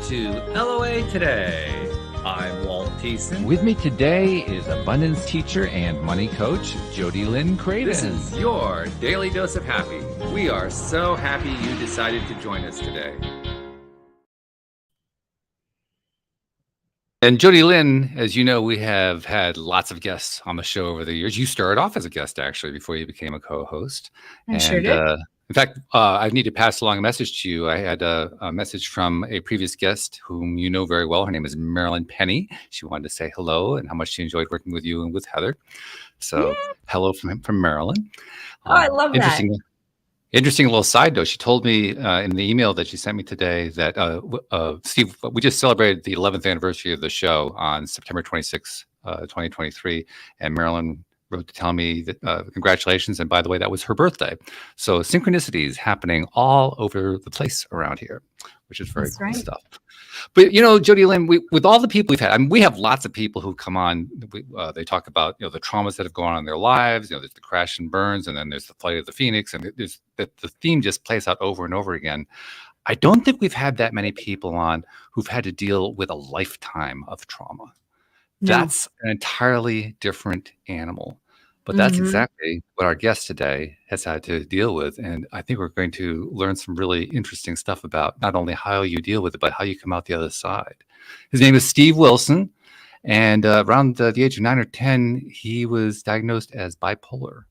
to LOA Today. I'm Walt Thiessen. With me today is abundance teacher and money coach, Jody Lynn Craven. This is your daily dose of happy. We are so happy you decided to join us today. And Jody Lynn, as you know, we have had lots of guests on the show over the years. You started off as a guest, actually, before you became a co-host. Sure did. In fact, I need to pass along a message to you. I had a message from a previous guest whom you know very well. Her name is Marilyn Penny. She wanted to say hello and how much she enjoyed working with you and with Heather. So hello from Marilyn. Oh, I love that. Interesting little side note. She told me in the email that she sent me today that, Steve, we just celebrated the 11th anniversary of the show on September 26, 2023. And Marilyn wrote to tell me that congratulations. And by the way, that was her birthday. So synchronicities happening all over the place around here, which is very cool stuff. But, you know, Jody Lynn, with all the people we've had, I mean, we have lots of people who come on. They talk about, you know, the traumas that have gone on in their lives. You know, there's the crash and burns, and then there's the flight of the Phoenix. And there's the theme just plays out over and over again. I don't think we've had that many people on who've had to deal with a lifetime of trauma. No. That's an entirely different animal. But that's exactly what our guest today has had to deal with. And I think we're going to learn some really interesting stuff about not only how you deal with it, but how you come out the other side. His name is Steve Wilson. And around the age of 9 or 10, he was diagnosed as bipolar.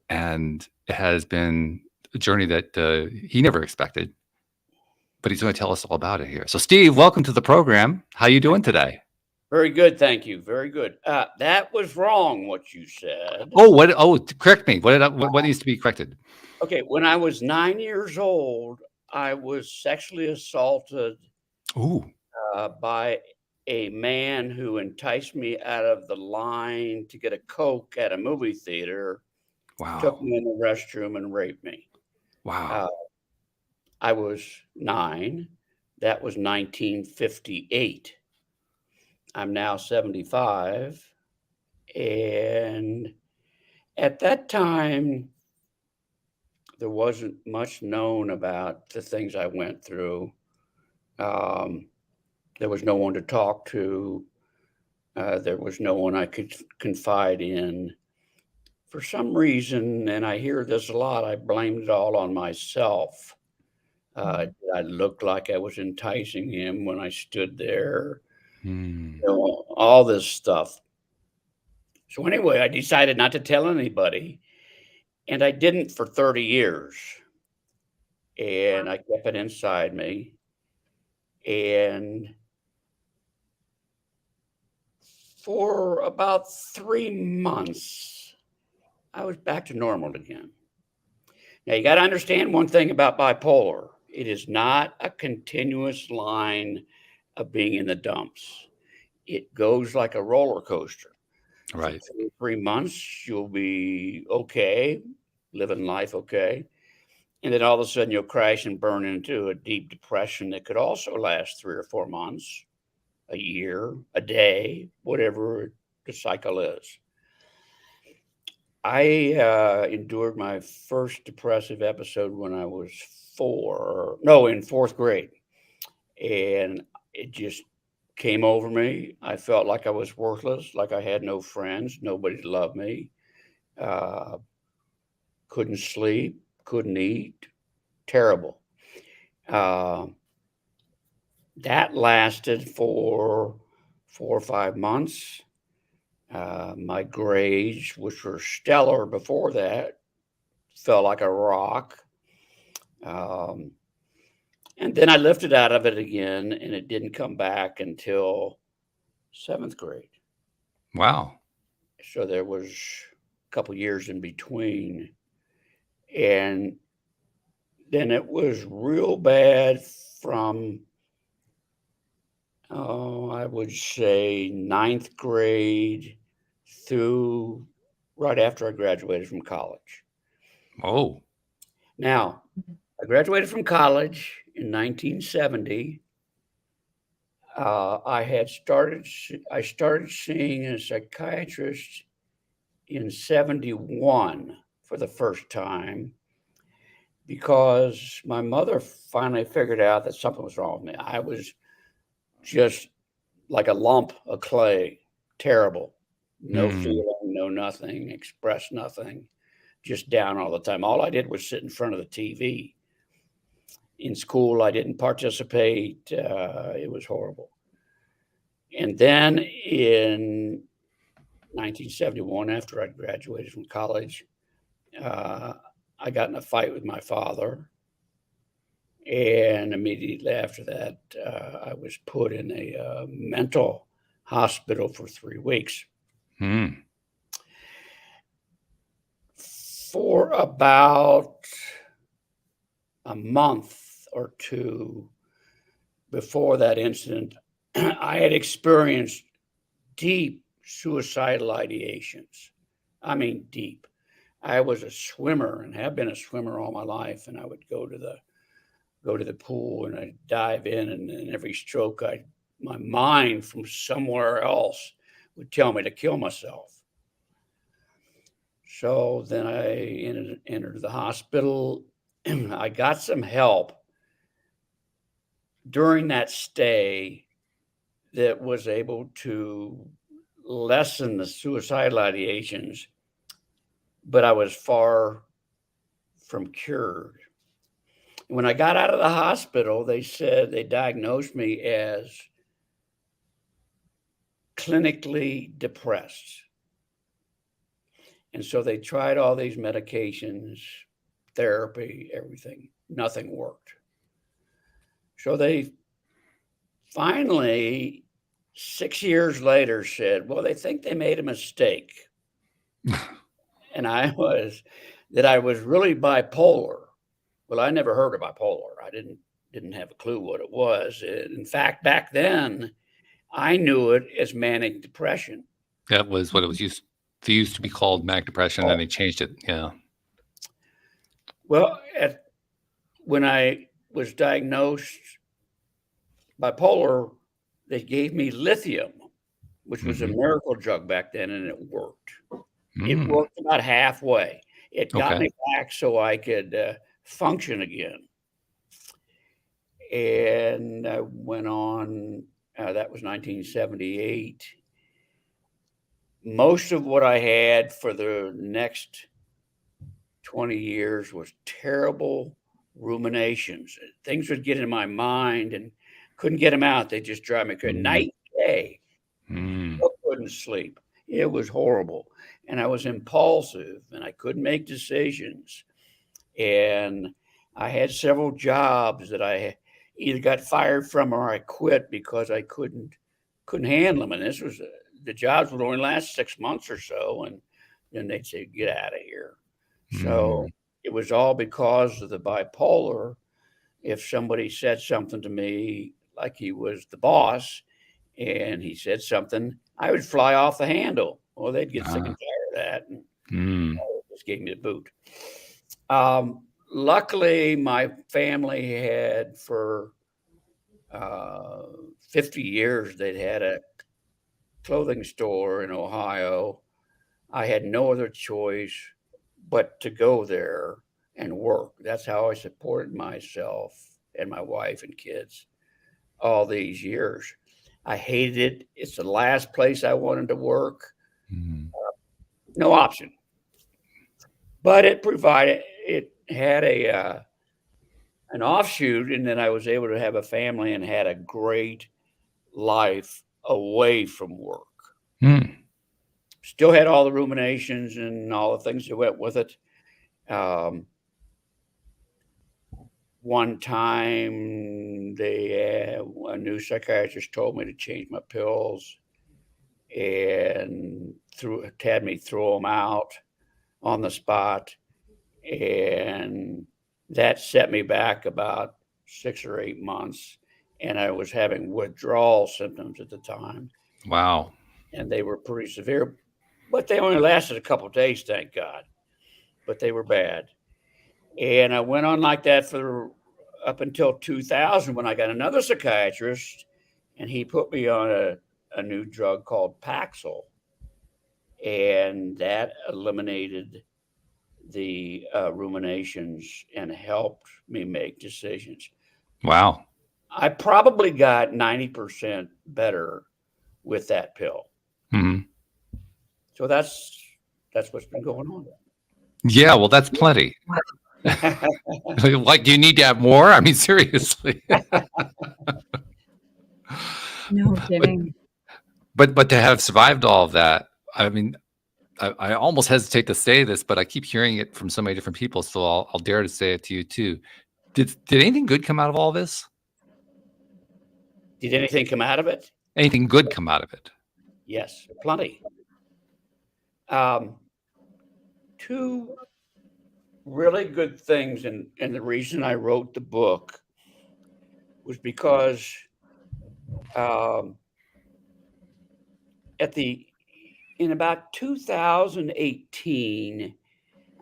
And it has been a journey that he never expected. But he's going to tell us all about it here. So, Steve, welcome to the program. How are you doing today? Very good, thank you. Very good. That was wrong, what you said. Oh, what? Oh, correct me. What needs to be corrected? Okay, when I was 9 years old, I was sexually assaulted by a man who enticed me out of the line to get a Coke at a movie theater. Wow. Took me in the restroom and raped me. Wow. I was 9. That was 1958. I'm now 75, and at that time, there wasn't much known about the things I went through. There was no one to talk to. There was no one I could confide in. For some reason, and I hear this a lot, I blamed it all on myself. Did I look like I was enticing him when I stood there? You know, all this stuff. So anyway, I decided not to tell anybody, and I didn't for 30 years. And I kept it inside me. And for about 3 months, I was back to normal again. Now, you got to understand one thing about bipolar. It is not a continuous line of being in the dumps. It goes like a roller coaster. Right. So 3 months, you'll be okay, living life okay. And then all of a sudden you'll crash and burn into a deep depression that could also last 3 or 4 months, a year, a day, whatever the cycle is. I endured my first depressive episode when I was in 4th grade. And it just came over me. I felt like I was worthless, like I had no friends, nobody loved me. Couldn't sleep, couldn't eat, terrible. That lasted for 4 or 5 months. My grades, which were stellar before that, fell like a rock. And then I lifted out of it again, and it didn't come back until 7th grade. Wow. So there was a couple years in between. And then it was real bad from, I would say 9th grade through right after I graduated from college. Oh. Now, I graduated from college in 1970. I started seeing a psychiatrist in 71 for the first time because my mother finally figured out that something was wrong with me. I was just like a lump of clay, terrible. No Mm. feeling, no nothing, express nothing, just down all the time. All I did was sit in front of the TV. In school, I didn't participate. It was horrible. And then in 1971, after I graduated from college, I got in a fight with my father. And immediately after that, I was put in a mental hospital for 3 weeks. Mm. For about a month or two before that incident, I had experienced deep suicidal ideations. I mean, deep. I was a swimmer and have been a swimmer all my life, and I would go to the pool and I'd dive in, and in every stroke, my mind from somewhere else would tell me to kill myself. So then I entered the hospital. I got some help during that stay that was able to lessen the suicidal ideations, but I was far from cured. When I got out of the hospital, they diagnosed me as clinically depressed. And so they tried all these medications, therapy, everything. Nothing worked. So they finally, 6 years later, said, well, they think they made a mistake. And I was really bipolar. Well, I never heard of bipolar. I didn't have a clue what it was. In fact, back then, I knew it as manic depression. That was what it was used to be called, manic depression, and then they changed it. Yeah. Well, when I was diagnosed bipolar, they gave me lithium, which was a miracle drug back then, and it worked. It worked about halfway. It got me back so I could function again. And I went on, that was 1978. Most of what I had for the next 20 years was terrible ruminations. Things would get in my mind and couldn't get them out. They just drive me crazy. Night and day. I couldn't sleep. It was horrible. And I was impulsive and I couldn't make decisions. And I had several jobs that I either got fired from or I quit because I couldn't handle them. And this was the jobs would only last 6 months or so, and then they'd say, "Get out of here." So it was all because of the bipolar. If somebody said something to me, like he was the boss, and he said something, I would fly off the handle. Well, they'd get sick and tired of that, and just gave me the boot. Luckily, my family had for 50 years, they'd had a clothing store in Ohio. I had no other choice but to go there and work. That's how I supported myself and my wife and kids all these years. I hated it. It's the last place I wanted to work. No option. But it had an offshoot, and then I was able to have a family and had a great life away from work. Still had all the ruminations and all the things that went with it. One time, a new psychiatrist told me to change my pills and had me throw them out on the spot. And that set me back about 6 or 8 months. And I was having withdrawal symptoms at the time. Wow. And they were pretty severe, but they only lasted a couple of days, thank God. But they were bad. And I went on like that for up until 2000 when I got another psychiatrist, and he put me on a new drug called Paxil. And that eliminated the ruminations and helped me make decisions. Wow. I probably got 90% better with that pill. Mm-hmm. So that's what's been going on. Yeah, well, that's plenty. Like, do you need to have more? I mean, seriously. No kidding. But to have survived all of that, I mean, I almost hesitate to say this, but I keep hearing it from so many different people, so I'll dare to say it to you too. Did anything good come out of all this? Did anything come out of it? Anything good come out of it? Yes, plenty. Two really good things, and the reason I wrote the book was because in about 2018,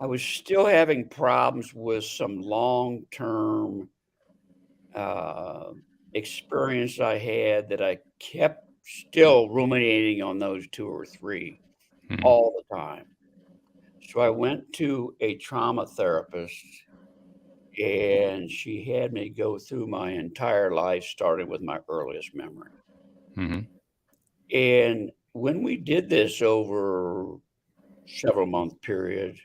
I was still having problems with some long-term experience I had that I kept still ruminating on those 2 or 3 all the time. So I went to a trauma therapist, and she had me go through my entire life, starting with my earliest memory. And when we did this over several month period,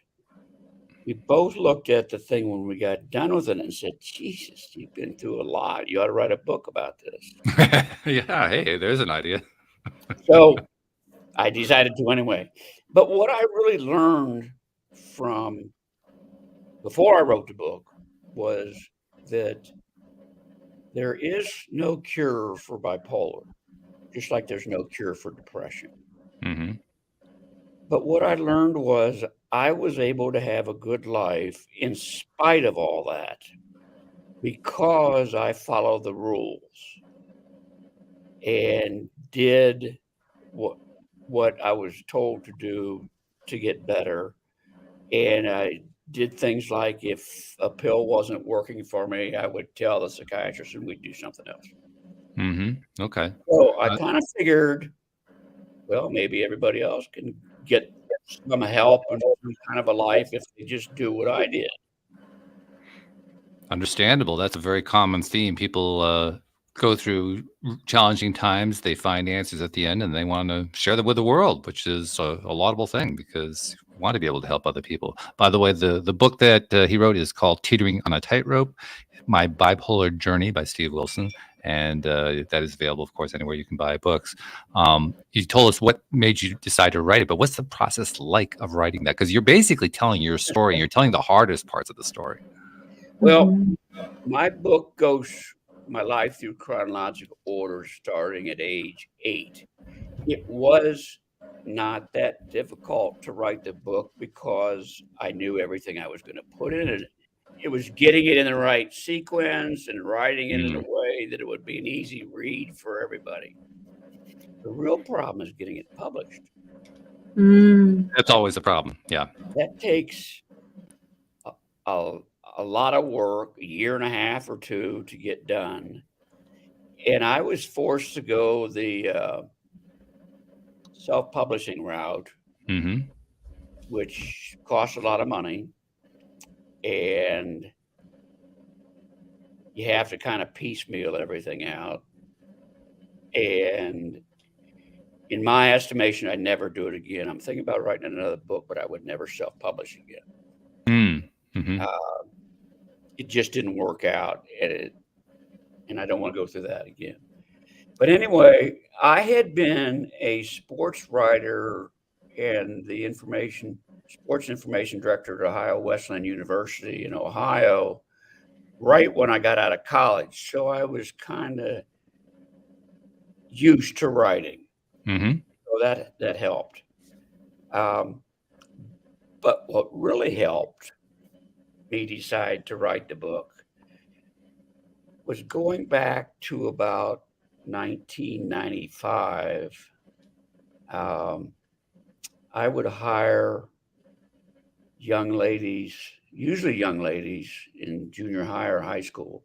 we both looked at the thing when we got done with it and said, Jesus, you've been through a lot. You ought to write a book about this. Yeah, hey, there's an idea. So I decided to anyway. But what I really learned from before I wrote the book was that there is no cure for bipolar, just like there's no cure for depression. But what I learned was I was able to have a good life in spite of all that because I followed the rules and did what I was told to do to get better. And I did things like if a pill wasn't working for me, I would tell the psychiatrist and we'd do something else. Okay. So I kind of figured, well, maybe everybody else can get some help and some kind of a life if they just do what I did. Understandable. That's a very common theme. People go through challenging times. They find answers at the end, and they want to share them with the world, which is a laudable thing because you want to be able to help other people. By the way, the book that he wrote is called Teetering on a Tightrope, My Bipolar Journey by Steve Wilson. And that is available, of course, anywhere you can buy books. You told us what made you decide to write it, but what's the process like of writing that? Because you're basically telling your story, and you're telling the hardest parts of the story. Well, my book goes my life through chronological order, starting at age 8. It was not that difficult to write the book because I knew everything I was going to put in it. It was getting it in the right sequence and writing it in a way that it would be an easy read for everybody. The real problem is getting it published. That's always a problem. Yeah. That takes a lot of work, a year and a half or 2 to get done. And I was forced to go the self-publishing route, which costs a lot of money. And you have to kind of piecemeal everything out. And in my estimation, I'd never do it again. I'm thinking about writing another book, but I would never self-publish again. It just didn't work out, and I don't want to go through that again. But anyway, I had been a sports writer and the sports information director at Ohio Wesleyan University in Ohio right when I got out of college. So I was kind of used to writing. So that helped. But what really helped me decide to write the book was going back to about 1995. I would hire young ladies, usually young ladies in junior high or high school,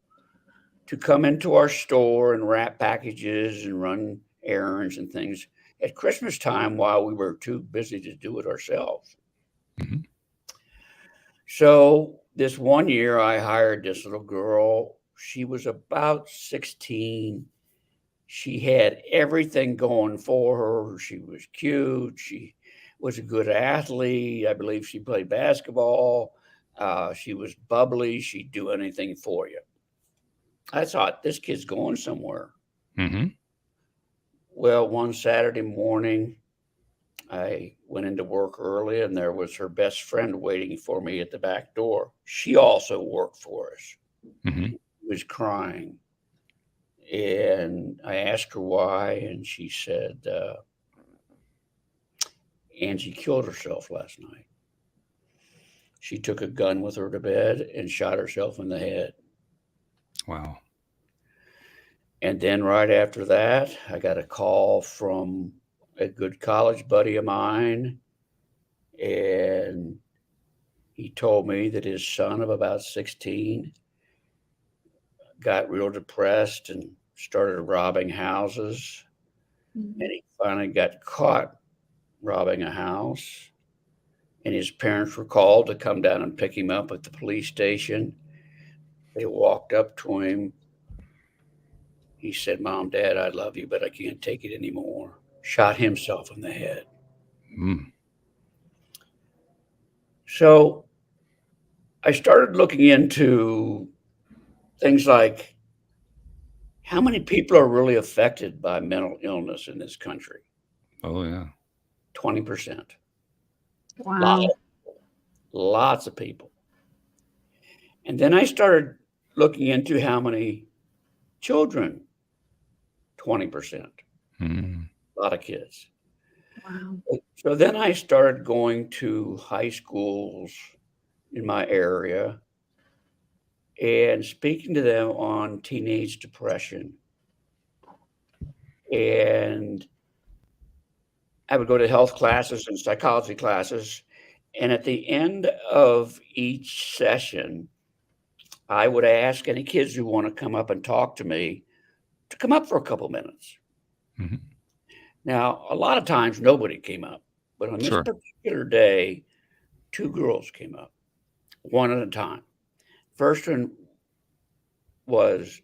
to come into our store and wrap packages and run errands and things at Christmas time while we were too busy to do it ourselves. So this one year I hired this little girl. she was about 16. She had everything going for her. She was cute. She was a good athlete. I believe she played basketball. She was bubbly. She'd do anything for you. I thought, this kid's going somewhere. Mm-hmm. Well, one Saturday morning, I went into work early, and there was her best friend waiting for me at the back door. She also worked for us. Mm-hmm. She was crying. And I asked her why, and she said, Angie killed herself last night. She took a gun with her to bed and shot herself in the head. Wow. And then right after that, I got a call from a good college buddy of mine, and he told me that his son of about 16 got real depressed and started robbing houses. Mhm. And he finally got caught robbing a house. And his parents were called to come down and pick him up at the police station. They walked up to him. He said, Mom, Dad, I love you, but I can't take it anymore. Shot himself in the head. Mm. So I started looking into things like, how many people are really affected by mental illness in this country? Oh, yeah. 20%. Wow. Lots of people. And then I started looking into how many children. 20%. Mm. A lot of kids. Wow. So then I started going to high schools in my area and speaking to them on teenage depression. And I would go to health classes and psychology classes. And at the end of each session, I would ask any kids who want to come up and talk to me to come up for a couple minutes. Mm-hmm. Now, a lot of times nobody came up, but on this Sure. particular day, 2 girls came up, one at a time. First one was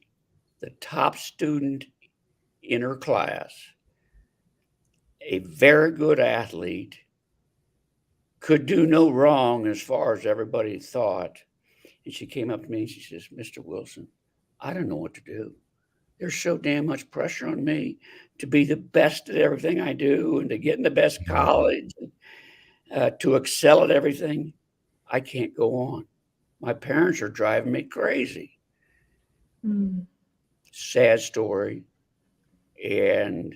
the top student in her class, a very good athlete, could do no wrong as far as everybody thought. And she came up to me and she says, Mr. Wilson, I don't know what to do. There's so damn much pressure on me to be the best at everything I do and to get in the best college, and, to excel at everything. I can't go on. My parents are driving me crazy. Mm. Sad story. And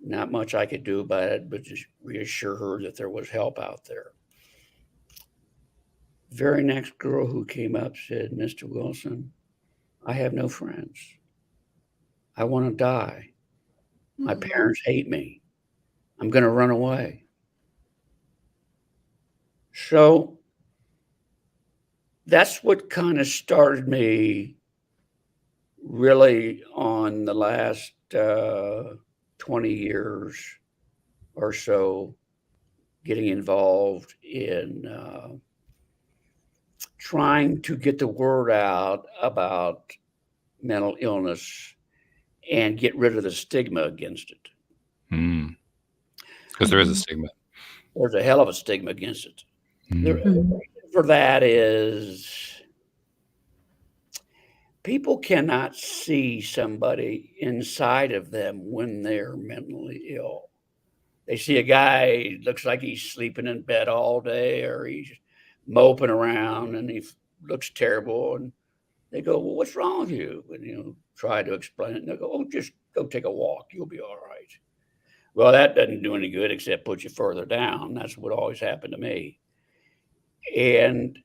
not much I could do about it, but just reassure her that there was help out there. Very next girl who came up said, Mr. Wilson, I have no friends. I want to die. My parents hate me. I'm going to run away. So that's what kind of started me really on the last 20 years or so, getting involved in trying to get the word out about mental illness and get rid of the stigma against it. Mm. Because there is a stigma. There's a hell of a stigma against it. Mm. The reason for that is people cannot see somebody inside of them when they're mentally ill. They see a guy, looks like he's sleeping in bed all day, or he's moping around and he looks terrible. And they go, well, what's wrong with you? And, try to explain it. And they go, oh, just go take a walk. You'll be all right. Well, that doesn't do any good except put you further down. That's what always happened to me. And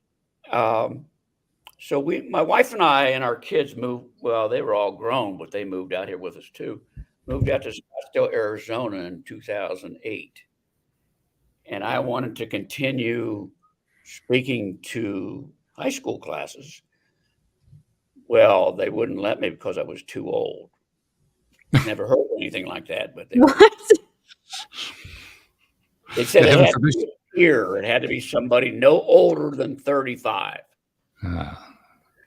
so my wife and I and our kids moved. Well, they were all grown, but they moved out here with us too. Moved out to Scottsdale, Arizona in 2008. And I wanted to continue speaking to high school classes. Well, they wouldn't let me because I was too old. Never heard anything like that, but they said it had to be here. It had to be somebody no older than 35.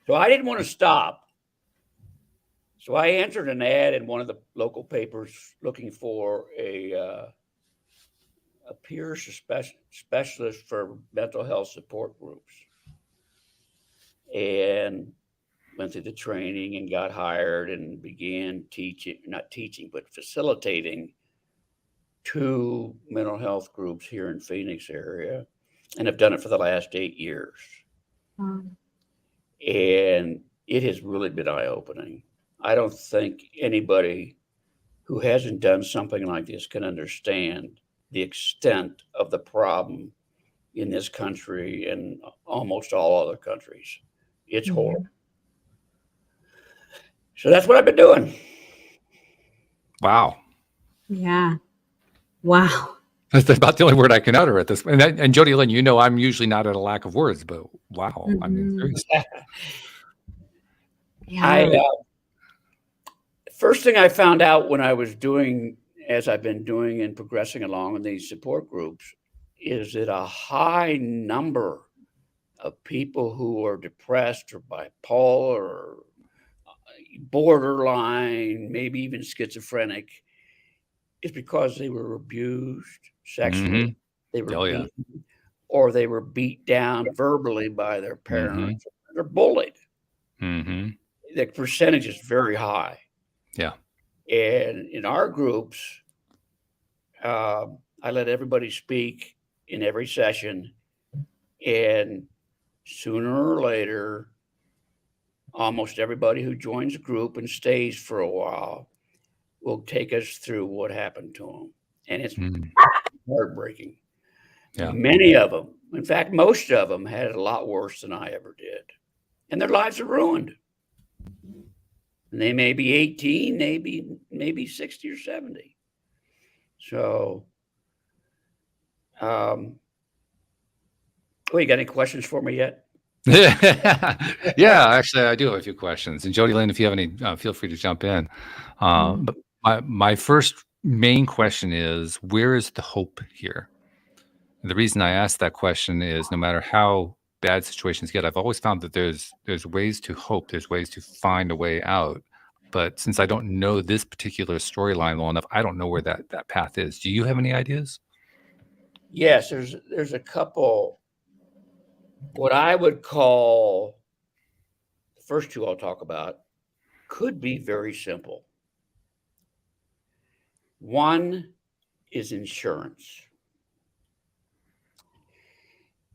So I didn't want to stop. So I entered an ad in one of the local papers looking for a peer specialist for mental health support groups, and went through the training and got hired and began not teaching, but facilitating 2 mental health groups here in Phoenix area, and have done it for the last 8 years. Wow. And it has really been eye-opening. I don't think anybody who hasn't done something like this can understand the extent of the problem in this country and almost all other countries. It's horrible. So that's what I've been doing. Wow. Yeah. Wow. That's about the only word I can utter at this point. And Jody Lynn, you know, I'm usually not at a lack of words, but wow. I mean, seriously. Yeah. First thing I found out when I was doing, as I've been doing and progressing along in these support groups, is that a high number of people who are depressed or bipolar or borderline, maybe even schizophrenic, is because they were abused sexually, they were beaten, or they were beat down verbally by their parents. They're bullied. The percentage is very high. Yeah. And in our groups, I let everybody speak in every session, and sooner or later, almost everybody who joins a group and stays for a while will take us through what happened to them. And it's heartbreaking. Yeah. Many of them, in fact, most of them had it a lot worse than I ever did. And their lives are ruined. And they may be 18, maybe 60 or 70. So, you got any questions for me yet? Yeah, actually, I do have a few questions. And Jody Lynn, if you have any, feel free to jump in. But my first main question is, where is the hope here? The reason I ask that question is, no matter how bad situations get, I've always found that there's ways to hope, there's ways to find a way out. But since I don't know this particular storyline well enough, I don't know where that path is. Do you have any ideas? Yes, there's a couple, what I would call, the first two I'll talk about, could be very simple. One is insurance.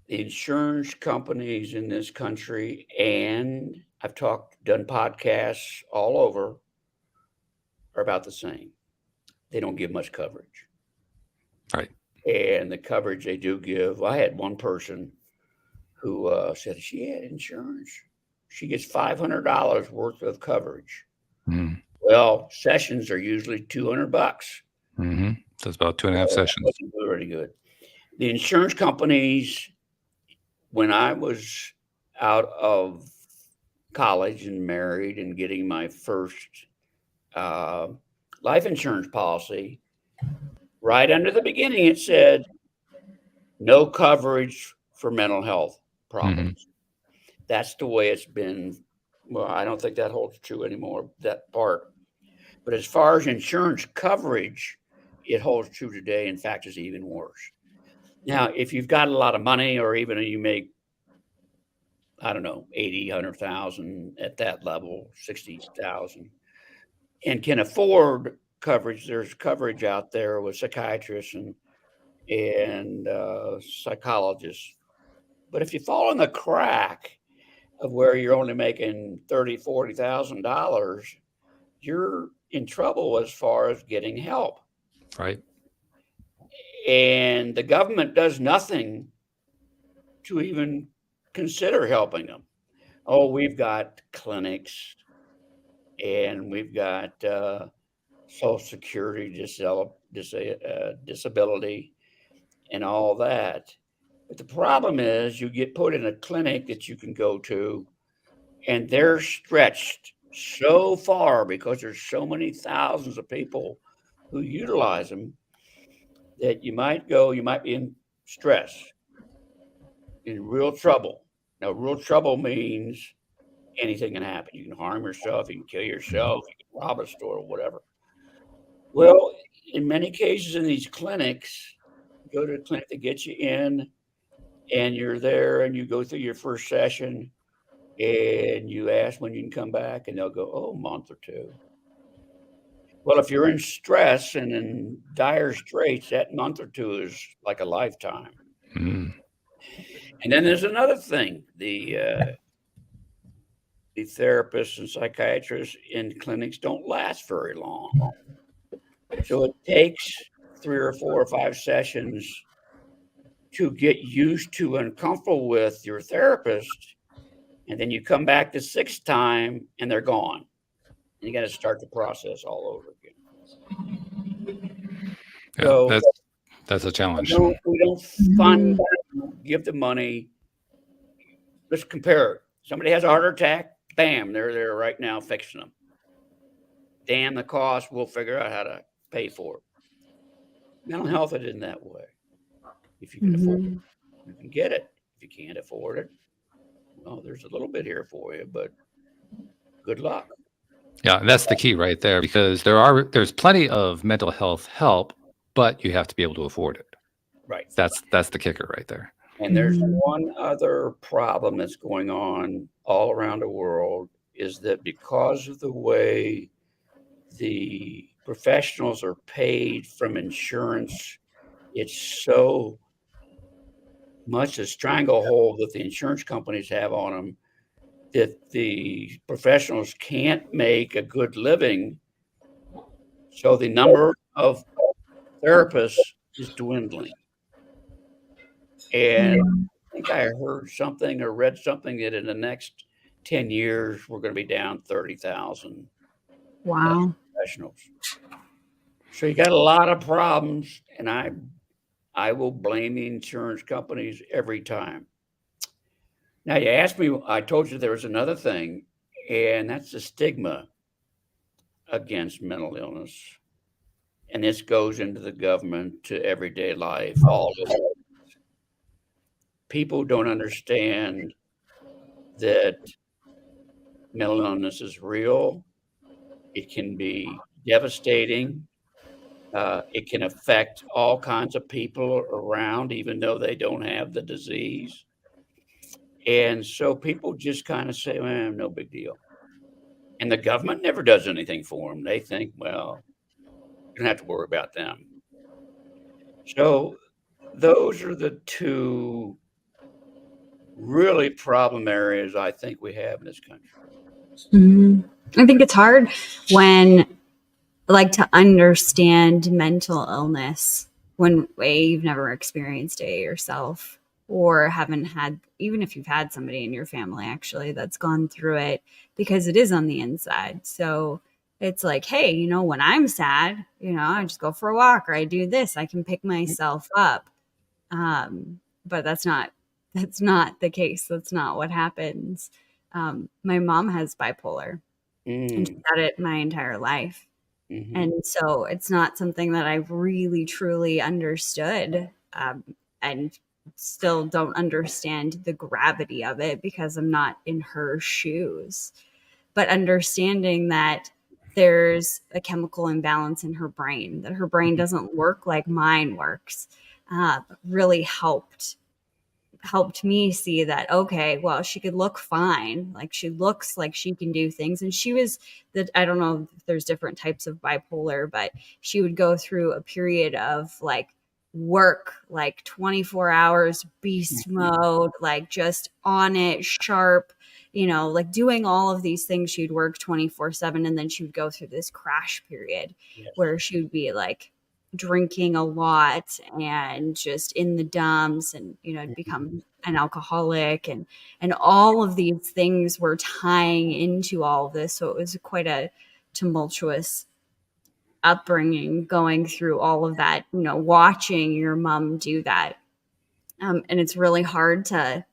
The insurance companies in this country, and I've done podcasts all over, are about the same. They don't give much coverage. Right. And the coverage they do give, I had one person who said she had insurance. She gets $500 worth of coverage. Well, sessions are usually $200. So it's about 2.5 sessions. Pretty good. The insurance companies, when I was out of college and married and getting my first life insurance policy, right under the beginning, it said no coverage for mental health problems. That's the way it's been. Well, I don't think that holds true anymore, that part. But as far as insurance coverage, it holds true today. In fact, it's even worse. Now, if you've got a lot of money, or even you make, I don't know, 80, 100,000 at that level, 60,000, and can afford coverage, there's coverage out there with psychiatrists and psychologists. But if you fall in the crack of where you're only making $30,000, $40,000, you're in trouble as far as getting help. Right. And the government does nothing to even consider helping them. Oh, we've got clinics, and we've got Social Security disability and all that. But the problem is, you get put in a clinic that you can go to, and they're stretched so far because there's so many thousands of people who utilize them, that you might be in stress, in real trouble. Now, real trouble means anything can happen. You can harm yourself, you can kill yourself, you can rob a store, or whatever. Well, in many cases in these clinics, you go to a clinic that gets you in, and you're there, and you go through your first session, and you ask when you can come back, and they'll go, "Oh, a month or two." Well, if you're in stress and in dire straits, that month or two is like a lifetime. Mm. And then there's another thing. The therapists and psychiatrists in clinics don't last very long. So it takes 3 or 4 or 5 sessions to get used to and comfortable with your therapist, and then you come back the 6th time and they're gone. And you got to start the process all over again. Yeah, So that's a challenge. we don't fund, give the money. Let's compare it. Somebody has a heart attack, bam, they're there right now fixing them. Damn the cost, we'll figure out how to pay for it. Mental health it isn't that way. If you can afford it, you can get it. If you can't afford it, well, there's a little bit here for you, but good luck. Yeah, and that's the key right there, because there's plenty of mental health help, but you have to be able to afford it. Right. That's the kicker right there. And there's one other problem that's going on all around the world, is that because of the way the professionals are paid from insurance, it's so much a stranglehold that the insurance companies have on them that the professionals can't make a good living. So the number of therapists is dwindling. And I think I heard something or read something that in the next 10 years, we're going to be down 30,000 professionals. So you got a lot of problems, and I will blame the insurance companies every time. Now, you asked me, I told you there was another thing, and that's the stigma against mental illness. And this goes into the government, to everyday life, all of it. People don't understand that mental illness is real. It can be devastating. It can affect all kinds of people around, even though they don't have the disease. And so people just kind of say, well, no big deal. And the government never does anything for them. They think, well, you don't have to worry about them. So those are the two really problem areas I think we have in this country. I think it's hard when, like, to understand mental illness when you've never experienced it yourself, or haven't had, even if you've had somebody in your family actually that's gone through it, because it is on the inside. So it's like, hey, when I'm sad, I just go for a walk, or I do this, I can pick myself up. But that's not the case. That's not what happens. My mom has bipolar, and she's had it my entire life. And so it's not something that I've really truly understood, and still don't understand the gravity of it because I'm not in her shoes. But understanding that there's a chemical imbalance in her brain, that her brain doesn't work like mine works, really helped me see that, okay, well, she could look fine. Like, she looks like she can do things. And she was I don't know if there's different types of bipolar, but she would go through a period of work, 24 hours, beast mode, just on it, sharp, doing all of these things. She'd work 24/7. And then she would go through this crash period where she would be drinking a lot and just in the dumps, and become an alcoholic, and all of these things were tying into all of this. So it was quite a tumultuous upbringing, going through all of that, watching your mom do that. And it's really hard to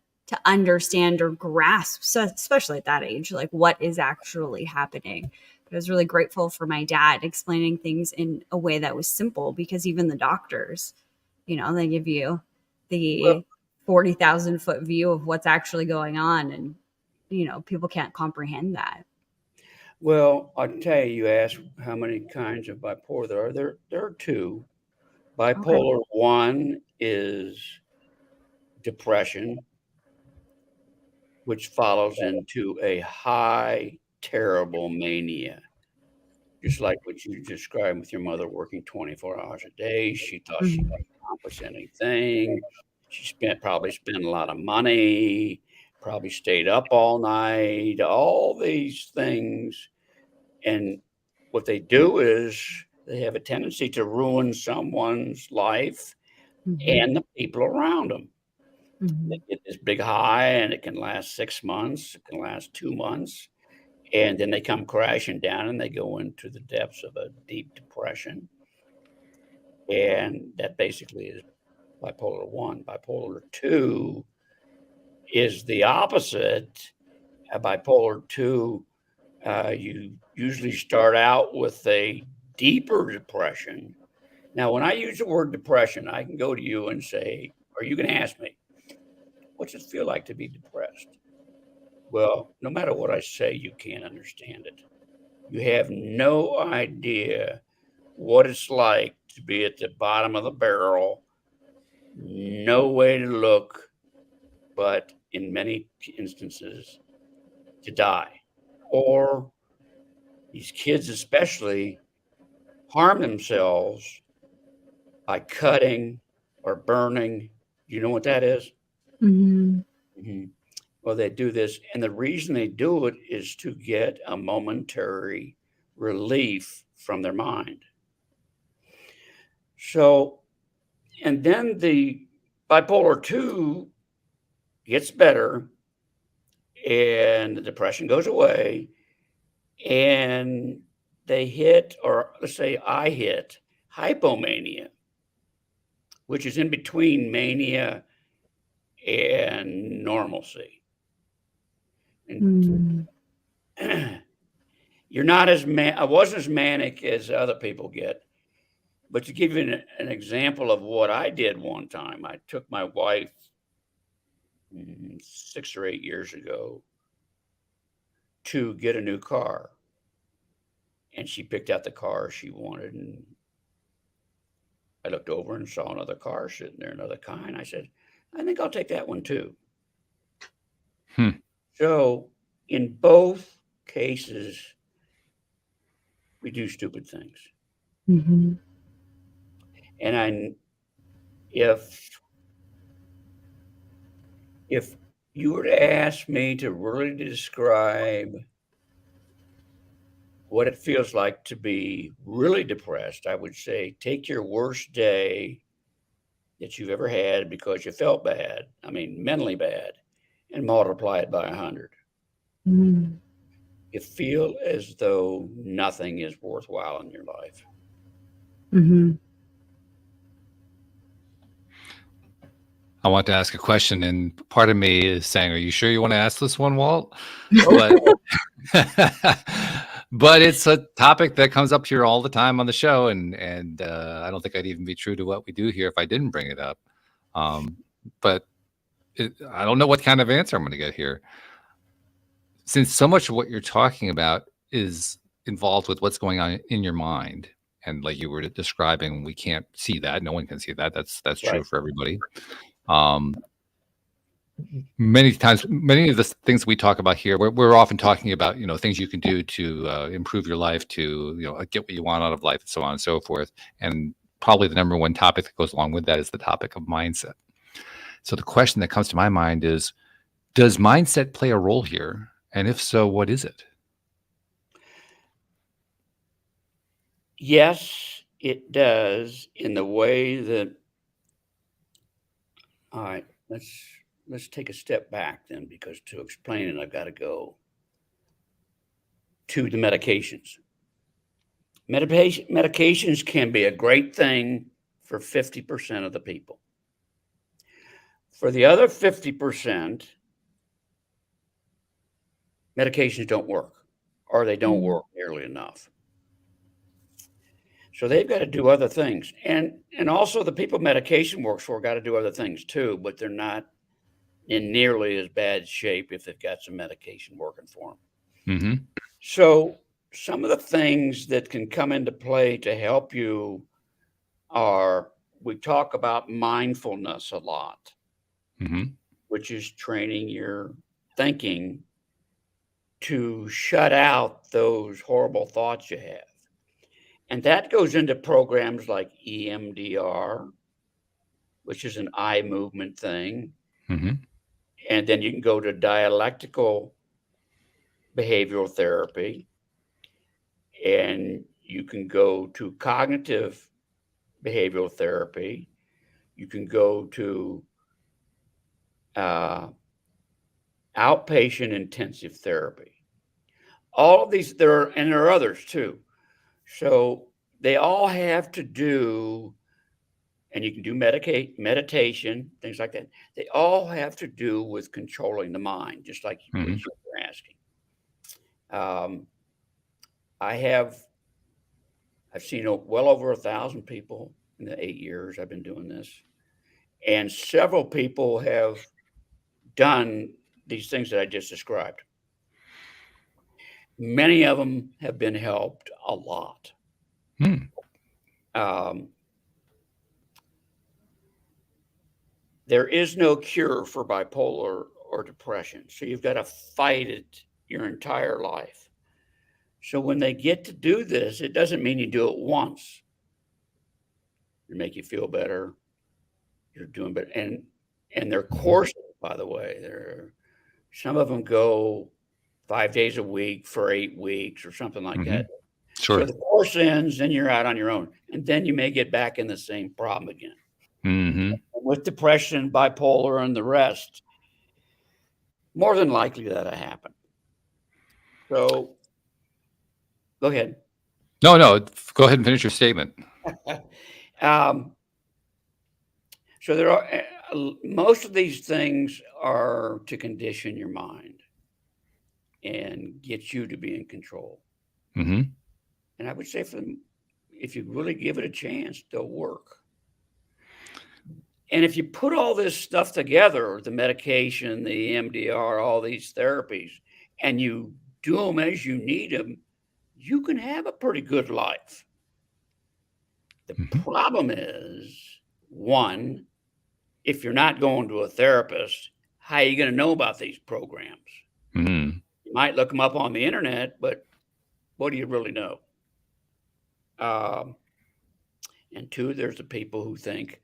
understand or grasp, so especially at that age, what is actually happening. But I was really grateful for my dad explaining things in a way that was simple, because even the doctors, they give you the 40,000 foot view of what's actually going on. And people can't comprehend that. Well, I'll tell you, you asked how many kinds of bipolar there are. There are two. Bipolar 1 is depression, which follows into a high, terrible mania. Just like what you described with your mother working 24 hours a day. She thought she could accomplish anything. She probably spent a lot of money, probably stayed up all night, all these things. And what they do is they have a tendency to ruin someone's life and the people around them. They get this big high, and it can last 6 months, it can last 2 months, and then they come crashing down, and they go into the depths of a deep depression. And that basically is bipolar 1. Bipolar 2 is the opposite. Bipolar 2, you usually start out with a deeper depression. Now, when I use the word depression, I can go to you and say, or you can ask me, what's it feel like to be depressed? Well, no matter what I say, you can't understand it. You have no idea what it's like to be at the bottom of the barrel, no way to look, but in many instances, to die. Or these kids especially harm themselves by cutting or burning. You know what that is? Well, they do this, and the reason they do it is to get a momentary relief from their mind. So, and then the bipolar 2 gets better, and the depression goes away, and they hit, or let's say I hit, hypomania, which is in between mania and normalcy. And you're not I wasn't as manic as other people get. But to give you an example of what I did one time, I took my wife 6 or 8 years ago to get a new car. And she picked out the car she wanted. And I looked over and saw another car sitting there, another kind. I said, I think I'll take that one too. So in both cases, we do stupid things. And if you were to ask me to really describe what it feels like to be really depressed, I would say take your worst day that you've ever had because you felt bad, I mean mentally bad, and multiply it by 100. You feel as though nothing is worthwhile in your life. I want to ask a question, and part of me is saying, are you sure you want to ask this one, Walt? But it's a topic that comes up here all the time on the show, and I don't think I'd even be true to what we do here if I didn't bring it up. But I don't know what kind of answer I'm going to get here. Since so much of what you're talking about is involved with what's going on in your mind, and like you were describing, we can't see that. No one can see that. That's true Right. for everybody. Many times, many of the things we talk about here, we're often talking about, things you can do to improve your life, to, get what you want out of life, and so on and so forth. And probably the number one topic that goes along with that is the topic of mindset. So the question that comes to my mind is, does mindset play a role here? And if so, what is it? Yes, it does, in the way that, all right, let's take a step back then, because to explain it, I've got to go to the medications. Medications can be a great thing for 50% of the people. For the other 50%, medications don't work, or they don't work nearly enough. So they've got to do other things. And also the people medication works for got to do other things too, but they're not in nearly as bad shape if they've got some medication working for them. Mm-hmm. So some of the things that can come into play to help you are, we talk about mindfulness a lot, Mm-hmm. which is training your thinking to shut out those horrible thoughts you have. And that goes into programs like EMDR, which is an eye movement thing. Mm-hmm. And then you can go to dialectical behavioral therapy, and you can go to cognitive behavioral therapy. You can go to outpatient intensive therapy. All of these, there are others too. So they all have to do, and you can do meditation, things like that. They all have to do with controlling the mind, just like what Mm-hmm. you were asking. I've seen well over 1,000 people in the 8 years I've been doing this, and several people have done these things that I just described. Many of them have been helped a lot. There is no cure for bipolar or depression, so you've got to fight it your entire life. So when they get to do this, it doesn't mean you do it once. It make you feel better. You're doing better, and their courses, by the way, some of them go 5 days a week for 8 weeks or something like that. Sure. So the course ends, then you're out on your own, and then you may get back in the same problem again. Mm-hmm. With depression, bipolar, and the rest, more than likely that'll happen. So go ahead. No, go ahead and finish your statement. So there are most of these things are to condition your mind and get you to be in control. Mm-hmm. And I would say for them, if you really give it a chance, they'll work. And if you put all this stuff together, the medication, the EMDR, all these therapies, and you do them as you need them, you can have a pretty good life. The problem is, one, if you're not going to a therapist, how are you going to know about these programs? Mm-hmm. You might look them up on the internet, but what do you really know? And two, there's the people who think,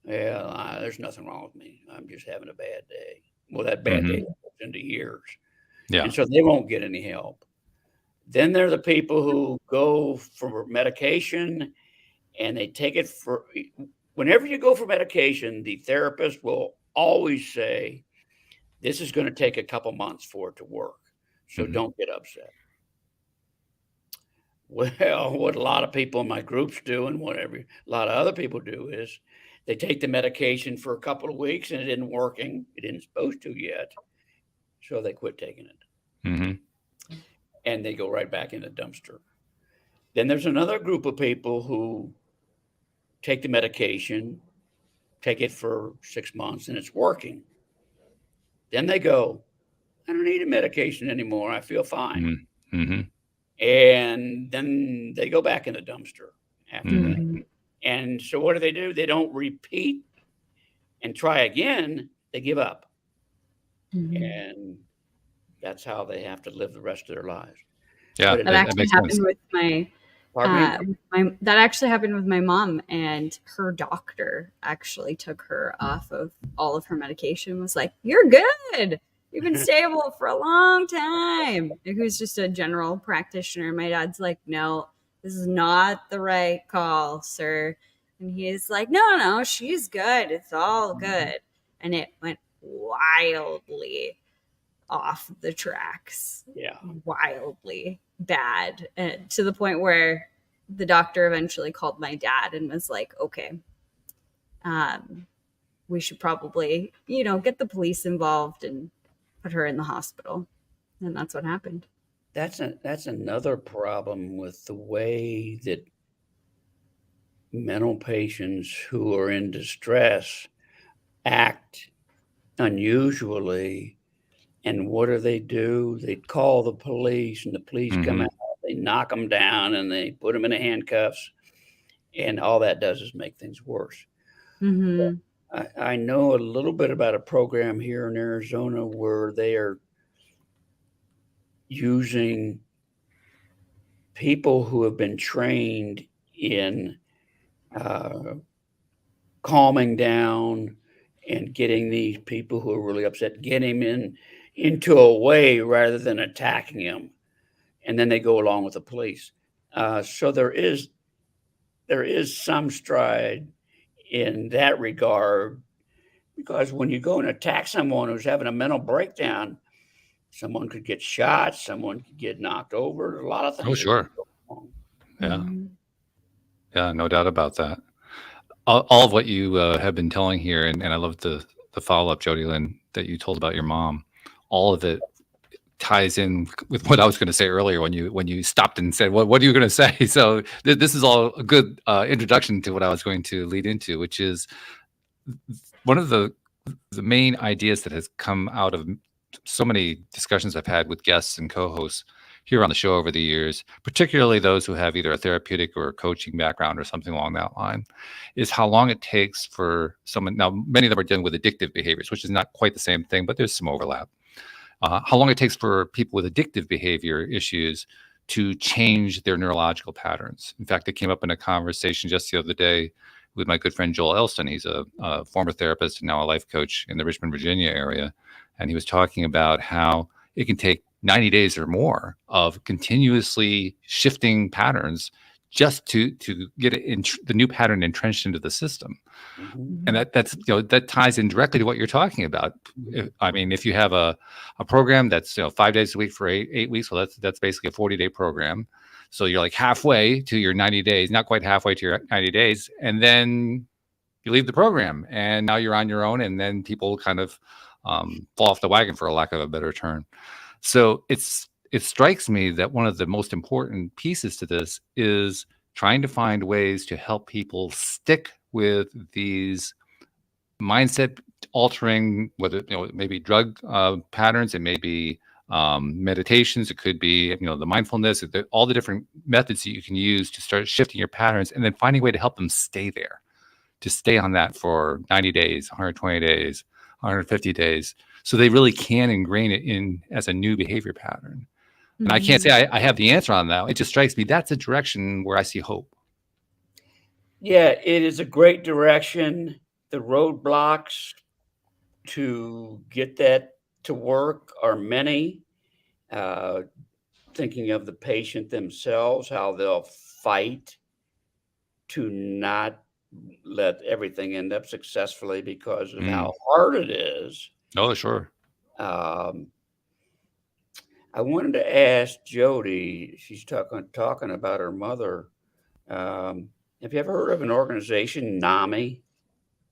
well, there's nothing wrong with me. I'm just having a bad day. Well, that bad day goes into years. Yeah. And so they won't get any help. Then there are the people who go for medication and they take it for, whenever you go for medication, the therapist will always say, this is going to take a couple months for it to work. So don't get upset. Well, what a lot of people in my groups do, and what a lot of other people do, is they take the medication for a couple of weeks and it isn't working. It isn't supposed to yet. So they quit taking it. Mm-hmm. And they go right back in the dumpster. Then there's another group of people who take the medication, take it for 6 months, and it's working. Then they go, I don't need a medication anymore. I feel fine. Mm-hmm. And then they go back in the dumpster after Mm-hmm. that. And so what do? They don't repeat and try again. They give up. Mm-hmm. And that's how they have to live the rest of their lives. Yeah, That actually happened with my that actually happened with my mom, and her doctor actually took her off of all of her medication, was like, you're good. You've been stable for a long time. Who's just a general practitioner. My dad's like, no, this is not the right call, sir. And he's like, no, she's good. It's all good. And it went wildly off the tracks. Yeah. Wildly bad. And to the point where the doctor eventually called my dad and was like, okay, we should probably, get the police involved and put her in the hospital. And that's what happened. That's another problem with the way that mental patients who are in distress act unusually. And what do? They'd call the police, and the police come out, they knock them down, and they put them in the handcuffs. And all that does is make things worse. Mm-hmm. I know a little bit about a program here in Arizona where they are using people who have been trained in calming down and getting these people who are really upset, getting them into a way rather than attacking them. And then they go along with the police. So there is some stride in that regard, because when you go and attack someone who's having a mental breakdown, someone could get shot, someone could get knocked over. There's a lot of things. Oh, sure. Yeah. Mm-hmm. Yeah, no doubt about that. All of what you have been telling here, and I love the follow-up, Jody Lynn, that you told about your mom. All of it ties in with what I was going to say earlier when you stopped and said, what are you going to say? So this is all a good introduction to what I was going to lead into, which is one of the main ideas that has come out of so many discussions I've had with guests and co-hosts here on the show over the years, particularly those who have either a therapeutic or a coaching background or something along that line, is how long it takes for someone. Now, many of them are dealing with addictive behaviors, which is not quite the same thing, but there's some overlap. How long it takes for people with addictive behavior issues to change their neurological patterns. In fact, it came up in a conversation just the other day with my good friend Joel Elston. He's a former therapist and now a life coach in the Richmond, Virginia area. And he was talking about how it can take 90 days or more of continuously shifting patterns just to get the new pattern entrenched into the system. Mm-hmm. And that ties in directly to what you're talking about. If you have a program that's 5 days a week for eight weeks, well, that's basically a 40-day program. So you're like halfway to your 90 days, not quite halfway to your 90 days, and then you leave the program, and now you're on your own, and then people kind of fall off the wagon, for a lack of a better term. So it strikes me that one of the most important pieces to this is trying to find ways to help people stick with these mindset altering, whether it may be drug patterns, it may be meditations, it could be the mindfulness, all the different methods that you can use to start shifting your patterns, and then finding a way to help them stay there, to stay on that for 90 days, 120 days, 150 days, so they really can ingrain it in as a new behavior pattern. And I can't say I have the answer on that. It just strikes me that's a direction where I see hope. Yeah, it is a great direction. The roadblocks to get that to work are many. Thinking of the patient themselves, how they'll fight to not let everything end up successfully because of how hard it is. Oh, sure. I wanted to ask Jody, she's talking about her mother. Have you ever heard of an organization, NAMI?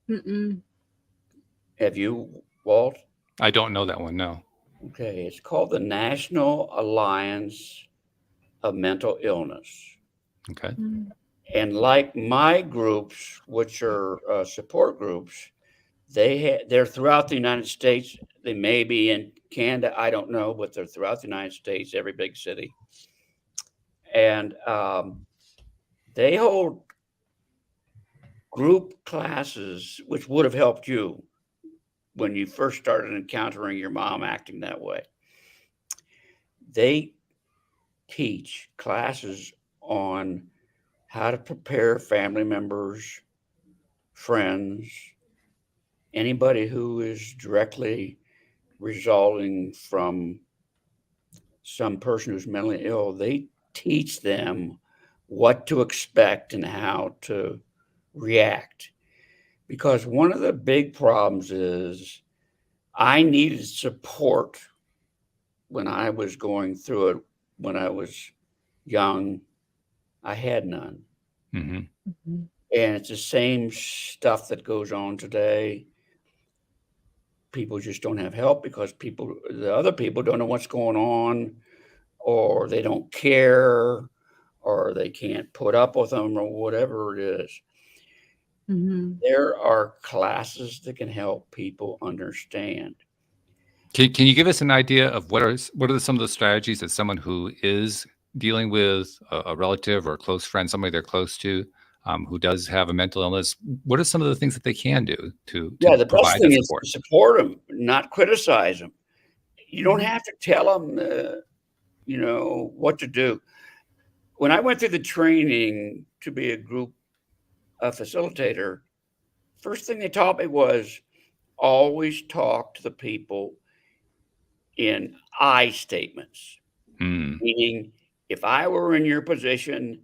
Mm-mm. Have you, Walt? I don't know that one, no. Okay, it's called the National Alliance of Mental Illness. Okay. Mm-hmm. And like my groups, which are support groups, they're throughout the United States. They may be in Canada, I don't know, but they're throughout the United States, every big city. And they hold group classes, which would have helped you when you first started encountering your mom acting that way. They teach classes on how to prepare family members, friends, anybody who is directly resulting from some person who's mentally ill. They teach them what to expect and how to react. Because one of the big problems is I needed support when I was going through it when I was young. I had none. Mm-hmm. Mm-hmm. And it's the same stuff that goes on today. People just don't have help because the other people don't know what's going on, or they don't care, or they can't put up with them, or whatever it is. Mm-hmm. There are classes that can help people understand. Can you give us an idea of what are some of the strategies that someone who is dealing with a relative or a close friend, somebody they're close to, who does have a mental illness, what are some of the things that they can do to Yeah, the best provide that thing is support? to support them, not criticize them. You don't Mm-hmm. have to tell them, what to do. When I went through the training to be a group facilitator, first thing they taught me was always talk to the people in I statements, Mm, meaning if I were in your position,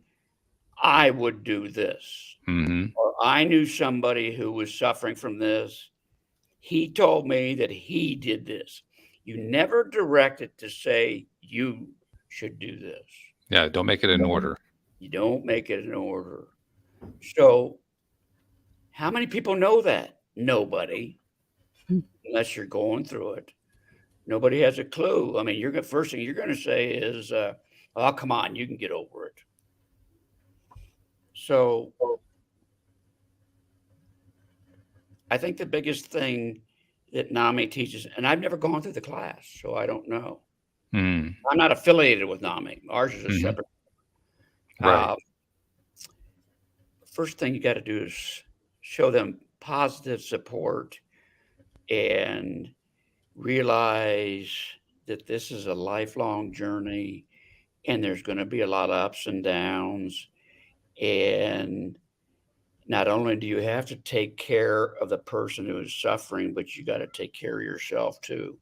I would do this. hmm. Or I knew somebody who was suffering from this. He told me that he did this. You never direct it to say you should do this. Yeah, don't make it an order. You don't make it an order. So, how many people know that? Nobody, unless you're going through it. Nobody has a clue. I mean, first thing you're going to say is, "Oh, come on, you can get over it." So, I think the biggest thing that NAMI teaches, and I've never gone through the class, so I don't know. Mm, I'm not affiliated with NAMI. Ours is a hmm. separate. Right. Uh, First thing you got to do is show them positive support and realize that this is a lifelong journey and there's going to be a lot of ups and downs. And not only do you have to take care of the person who is suffering, but you got to take care of yourself too.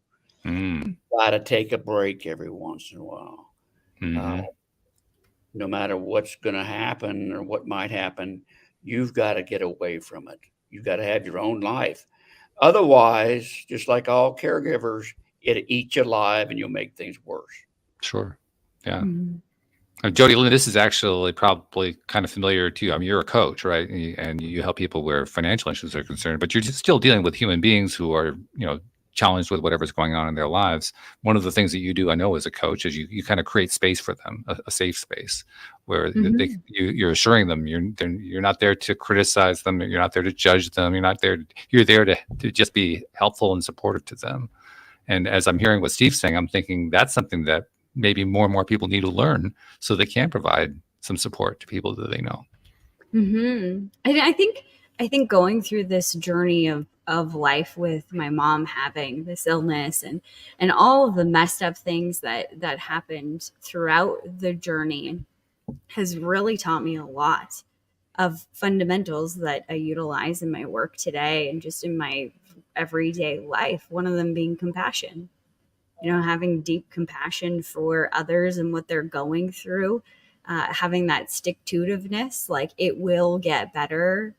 Mm, Got to take a break every once in a while. Uh, hmm. no matter what's going to happen or what might happen, you've got to get away from it. You've got to have your own life. Otherwise, just like all caregivers, it'll eat you alive and you'll make things worse. Sure. Yeah. Mm-hmm. Jody Lynn, this is actually probably kind of familiar to you. I mean, you're a coach, right? And you help people where financial issues are concerned, but you're just still dealing with human beings who are, challenged with whatever's going on in their lives. One of the things that you do, I know, as a coach, is you kind of create space for them, a safe space where Mm-hmm. you're assuring them you're not there to criticize them, you're not there to judge them, you're there to just be helpful and supportive to them. And as I'm hearing what Steve's saying, I'm thinking that's something that maybe more and more people need to learn so they can provide some support to people that they know. Mm-hmm. I think going through this journey of life with my mom having this illness and all of the messed up things that happened throughout the journey has really taught me a lot of fundamentals that I utilize in my work today and just in my everyday life. One of them being compassion. Having deep compassion for others and what they're going through, having that stick-to-itiveness, like it will get better.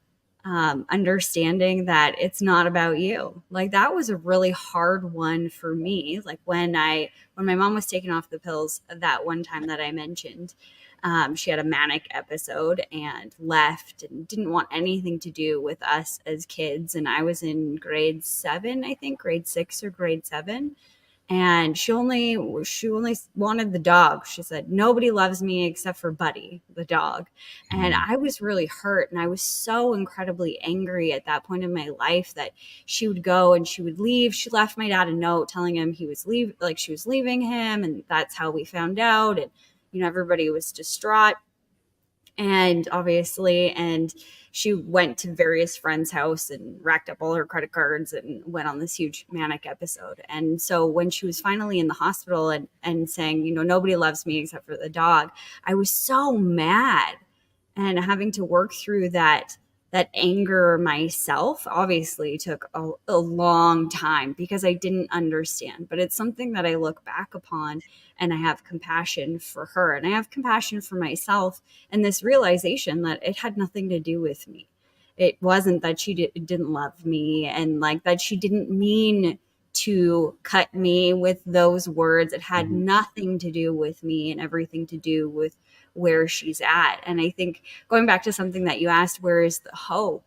Understanding that it's not about you. Like that was a really hard one for me. Like when my mom was taken off the pills that one time that I mentioned, she had a manic episode and left and didn't want anything to do with us as kids. And I was in grade 7, I think grade 6 or grade 7, and she only wanted the dog. She said nobody loves me except for Buddy the dog. And I was really hurt, and I was so incredibly angry at that point in my life that she would go and she would leave. She left my dad a note telling him she was leaving him, and that's how we found out. And everybody was distraught, and she went to various friends' house and racked up all her credit cards and went on this huge manic episode. And so when she was finally in the hospital and saying, nobody loves me except for the dog, I was so mad. And having to work through that anger myself obviously took a long time because I didn't understand. But it's something that I look back upon, and I have compassion for her, and I have compassion for myself, and this realization that it had nothing to do with me. It wasn't that she didn't love me, and like that she didn't mean to cut me with those words. It had nothing to do with me and everything to do with where she's at. And I think going back to something that you asked, where is the hope?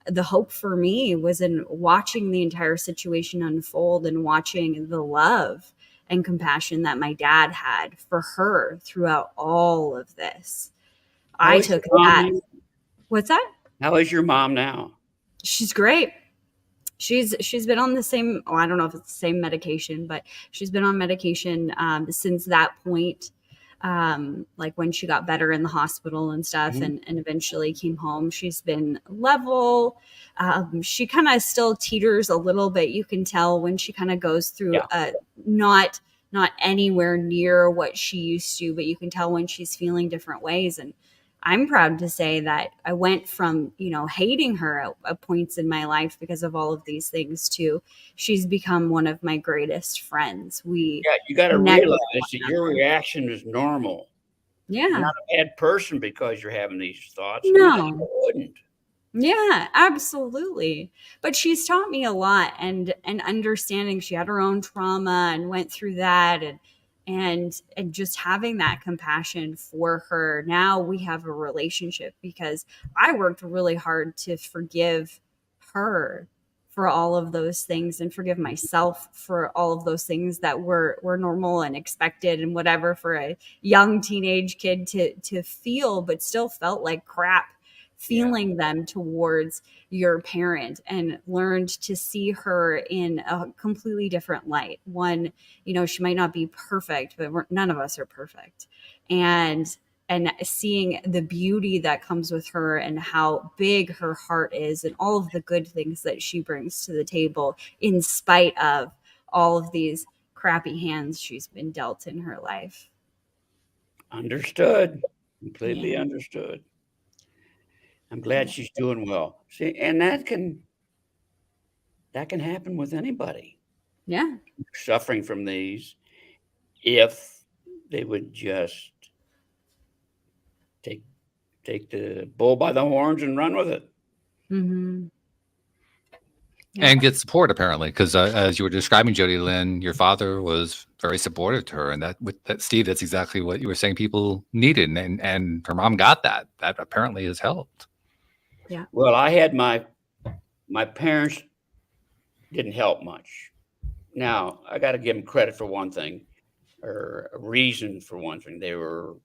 The hope for me was in watching the entire situation unfold and watching the love and compassion that my dad had for her throughout all of this. I Always took that. calming. What's that? How is your mom now? She's great. She's been on the same, I don't know if it's the same medication, but she's been on medication since that point. Like when she got better in the hospital and stuff, Mhm. and eventually came home, she's been level. She kind of still teeters a little bit. You can tell when she kind of goes through Yeah. not anywhere near what she used to, but you can tell when she's feeling different ways. And I'm proud to say that I went from, hating her at points in my life because of all of these things to she's become one of my greatest friends. We Yeah, you got to connect with realize one that your another. reaction is normal. You're Yeah. not a bad person because you're having these thoughts. Most No. people wouldn't. Yeah, absolutely. But she's taught me a lot, and understanding she had her own trauma and went through that, and just having that compassion for her. Now we have a relationship because I worked really hard to forgive her for all of those things and forgive myself for all of those things that were normal and expected and whatever for a young teenage kid to feel, but still felt like crap feeling them towards your parent, and learned to see her in a completely different light. One, she might not be perfect, but none of us are perfect. And seeing the beauty that comes with her and how big her heart is and all of the good things that she brings to the table in spite of all of these crappy hands she's been dealt in her life. Understood. Completely Yeah. understood. I'm glad she's doing well. See, and that can happen with anybody Yeah. suffering from these if they would just take the bull by the horns and run with it. Mm-hmm. Yeah. And get support apparently, because as you were describing, Jody Lynn, your father was very supportive to her, and that with that, Steve, that's exactly what you were saying people needed, and her mom got that. That apparently has helped. Yeah. Well, I had my parents didn't help much. Now, I got to give them credit for one thing, or a reason for one thing. They were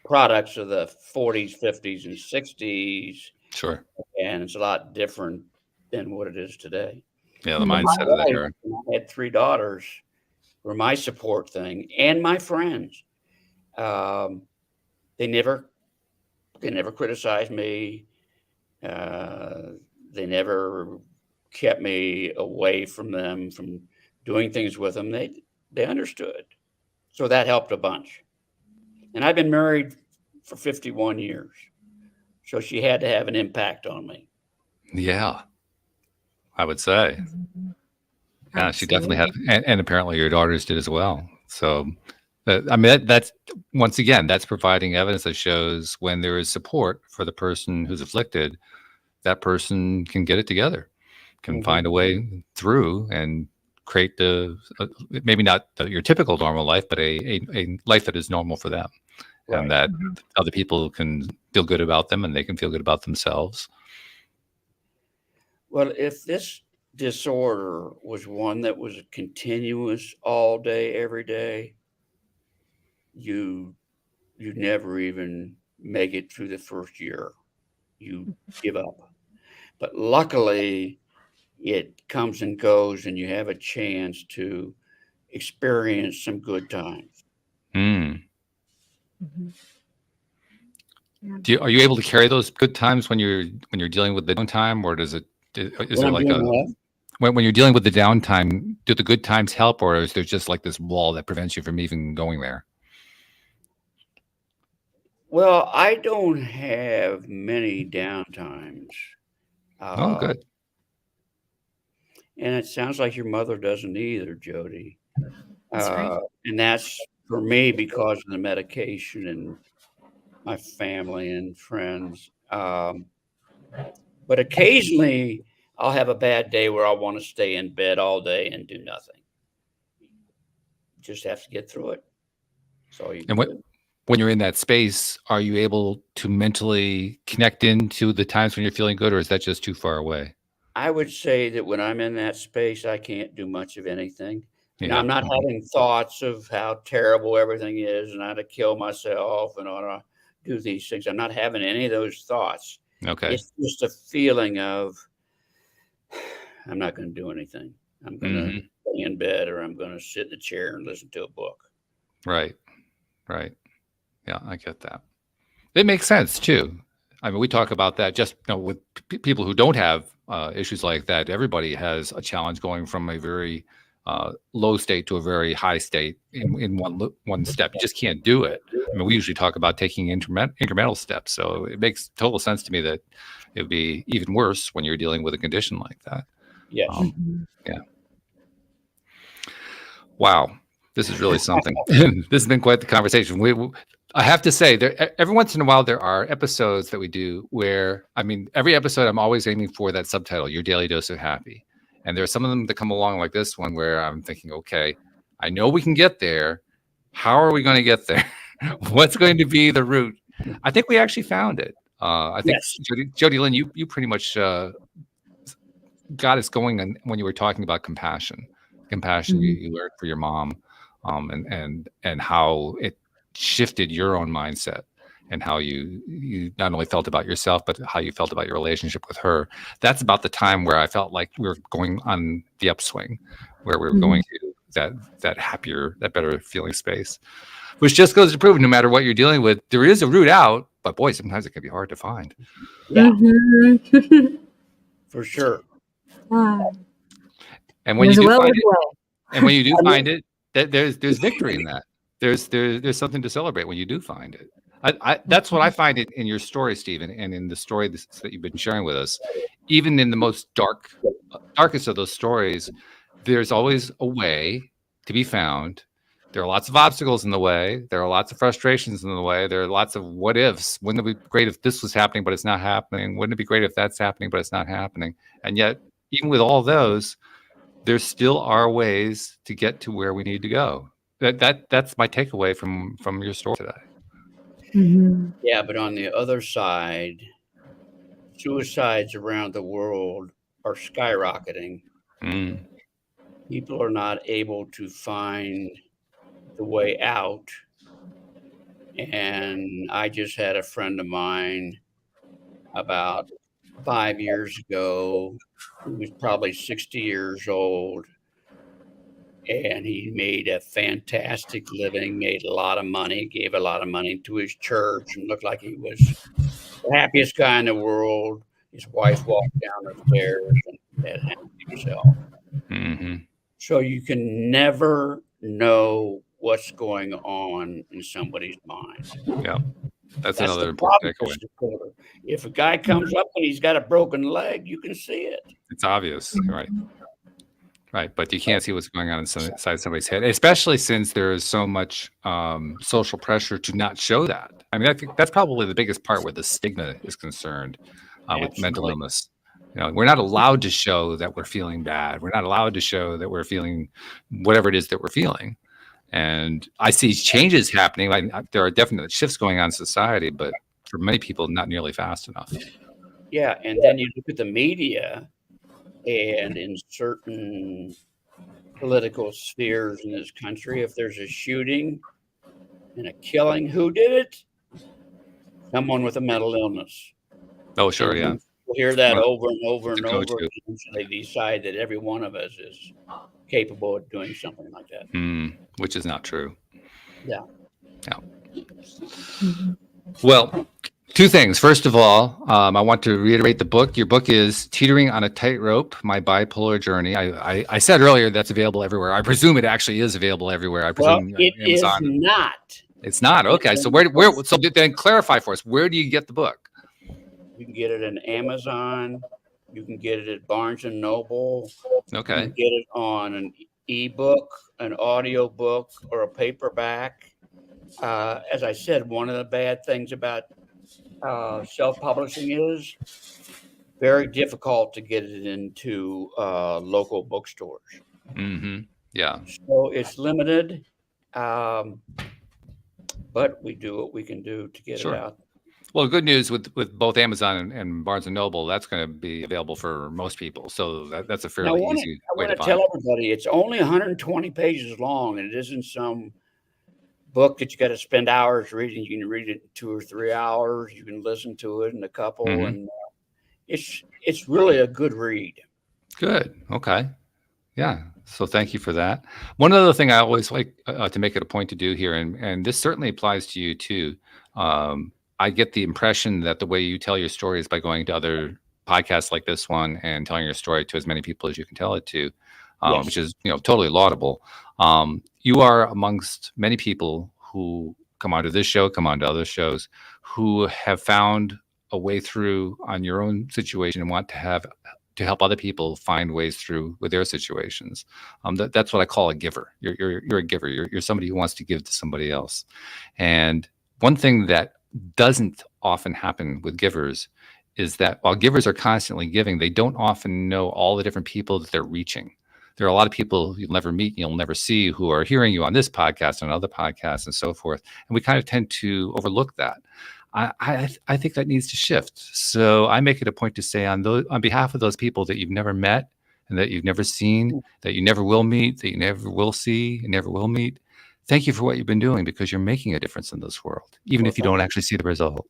products of the 40s, 50s, and 60s, Sure. and it's a lot different than what it is today. Yeah, the Mhm. My mindset of that wife, era. and I had 3 daughters, were my support thing, and my friends. Um, they never criticized me. Uh, they never kept me away from them, from doing things with them. They understood. So that helped a bunch. And I've been married for 51 years. So she had to have an impact on me. Yeah, I would say. Yeah, she definitely had, Absolutely. and apparently your daughters did as well. So, I mean, that's once again, that's providing evidence that shows when there is support for the person who's afflicted, that person can get it together, can Mhm. find a way through and create maybe not your typical normal life, but a life that is normal for them, and Right. that Mhm. other people can feel good about them and they can feel good about themselves. Well, if this disorder was one that was continuous all day, every day, you never even make it through the first year. You give up. But luckily, it comes and goes, and you have a chance to experience some good times. Mm. Mhm. Yeah. Are you able to carry those good times when you're dealing with the downtime, or is When there I'm like doing a what? when you're dealing with the downtime, do the good times help, or is there just like this wall that prevents you from even going there? Well, I don't have many downtimes. Oh, Uh, good. and it sounds like your mother doesn't either, Jody. That's right. And that's for me because of the medication and my family and friends. But occasionally I'll have a bad day where I want to stay in bed all day and do nothing. Just have to get through it. That's all you And can do. when you're in that space, are you able to mentally connect into the times when you're feeling good, or is that just too far away? I would say that when I'm in that space, I can't do much of anything. Now, Yeah. I'm not having thoughts of how terrible everything is and how to kill myself and how to do these things. I'm not having any of those thoughts. Okay. It's just a feeling of, I'm not going to do anything. I'm going to stay in bed, or I'm going to sit in a chair and listen to a book. Right. Right. Yeah, I get that. It makes sense too. I mean, we talk about that just with people who don't have issues like that. Everybody has a challenge going from a very low state to a very high state in one step. You just can't do it. I mean, we usually talk about taking incremental steps. So it makes total sense to me that it would be even worse when you're dealing with a condition like that. Yes. Yeah. Wow. This is really something. This has been quite the conversation. I have to say, every once in a while, there are episodes that we do where, I mean, every episode I'm always aiming for that subtitle, Your Daily Dose of Happy. And there are some of them that come along like this one where I'm thinking, okay, I know we can get there. How are we going to get there? What's going to be the route? I think we actually found it. I think, yes. Jody Lynn, you pretty much got us going when you were talking about compassion. Compassion you learned for your mom, and how it shifted your own mindset, and how you not only felt about yourself, but how you felt about your relationship with her. That's about the time where I felt like we were going on the upswing, where we were going to that happier, that better feeling space, which just goes to prove no matter what you're dealing with, there is a route out, but boy, sometimes it can be hard to find. Yeah, for sure. And when you do find it, and when you do find it, there's victory in that. There's something to celebrate when you do find it. That's what I find it in your story, Stephen, and in the story that you've been sharing with us. Even in the most darkest of those stories, there's always a way to be found. There are lots of obstacles in the way. There are lots of frustrations in the way. There are lots of what ifs. Wouldn't it be great if this was happening, but it's not happening? Wouldn't it be great if that's happening, but it's not happening? And yet, even with all those, there still are ways to get to where we need to go. That's my takeaway from your story today. Yeah, but on the other side, suicides around the world are skyrocketing. People are not able to find the way out. And I just had a friend of mine about 5 years ago, who was probably 60 years old, and he made a fantastic living, made a lot of money, gave a lot of money to his church, and looked like he was the happiest guy in the world. His wife walked down the stairs and had hanged himself. So you can never know what's going on in somebody's mind. Yeah, that's another important takeaway. If a guy comes up and he's got a broken leg, you can see it. It's obvious, right? Right, but you can't see what's going on inside somebody's head, especially since there is so much social pressure to not show that. I mean, I think that's probably the biggest part where the stigma is concerned with mental illness. You know, we're not allowed to show that we're feeling bad. We're not allowed to show that we're feeling whatever it is that we're feeling. And I see changes happening. There are definite shifts going on in society, but for many people, not nearly fast enough. Yeah, and then you look at the media, and in certain political spheres in this country, if there's a shooting and a killing, who did it? Someone with a mental illness. Oh, sure, yeah. We'll hear that over and over and over until they decide that every one of us is capable of doing something like that. Which is not true. Yeah. Well, two things. First of all, I want to reiterate the book. Your book is Teetering on a Tightrope, My Bipolar Journey. I said earlier that's available everywhere. I presume it actually is available everywhere. I presume it Amazon. Is not. It's not. Okay. So so then clarify for us, where do you get the book? You can get it in Amazon. You can get it at Barnes and Noble. Okay. You can get it on an ebook, an audio book, or a paperback. As I said, one of the bad things about self-publishing is very difficult to get it into local bookstores. Yeah. So it's limited, but we do what we can do to get it out. Well, good news with both Amazon and Barnes and Noble, that's going to be available for most people. So that's a fairly easy way to find. I want to tell everybody it's only 120 pages long, and it isn't some book that you got to spend hours reading. You can read it in 2 or 3 hours. You can listen to it in a couple, Mhm. and it's really a good read. Good. Okay. Yeah. So thank you for that. One other thing I always like to make it a point to do here, and this certainly applies to you too. I get the impression that the way you tell your story is by going to other podcasts like this one and telling your story to as many people as you can tell it to, Yes. which is totally laudable. You are amongst many people who come onto this show, come onto other shows, who have found a way through on your own situation and want to help other people find ways through with their situations. That's what I call a giver. You're a giver. You're somebody who wants to give to somebody else. And one thing that doesn't often happen with givers is that while givers are constantly giving, they don't often know all the different people that they're reaching. There are a lot of people you'll never meet, you'll never see, who are hearing you on this podcast and other podcasts and so forth. And we kind of tend to overlook that. I think that needs to shift. So I make it a point to say on behalf of those people that you've never met and that you've never seen, that you never will meet, that you never will see, and never will meet. Thank you for what you've been doing, because you're making a difference in this world, even if you don't actually see the result.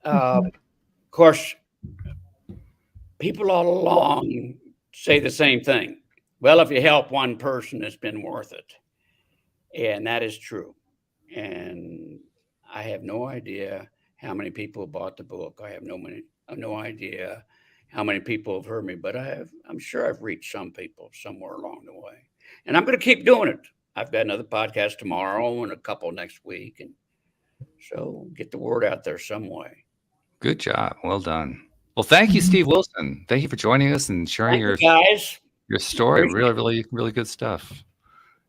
Of course, people all along say the same thing. Well, if you help one person, it's been worth it. And that is true. And I have no idea how many people bought the book. I have no idea how many people have heard me, but I'm sure I've reached some people somewhere along the way. And I'm going to keep doing it. I've got another podcast tomorrow and a couple next week. And so get the word out there some way. Good job. Well done. Well, thank you, Steve Wilson. Thank you for joining us and sharing your story. Really, really, really good stuff.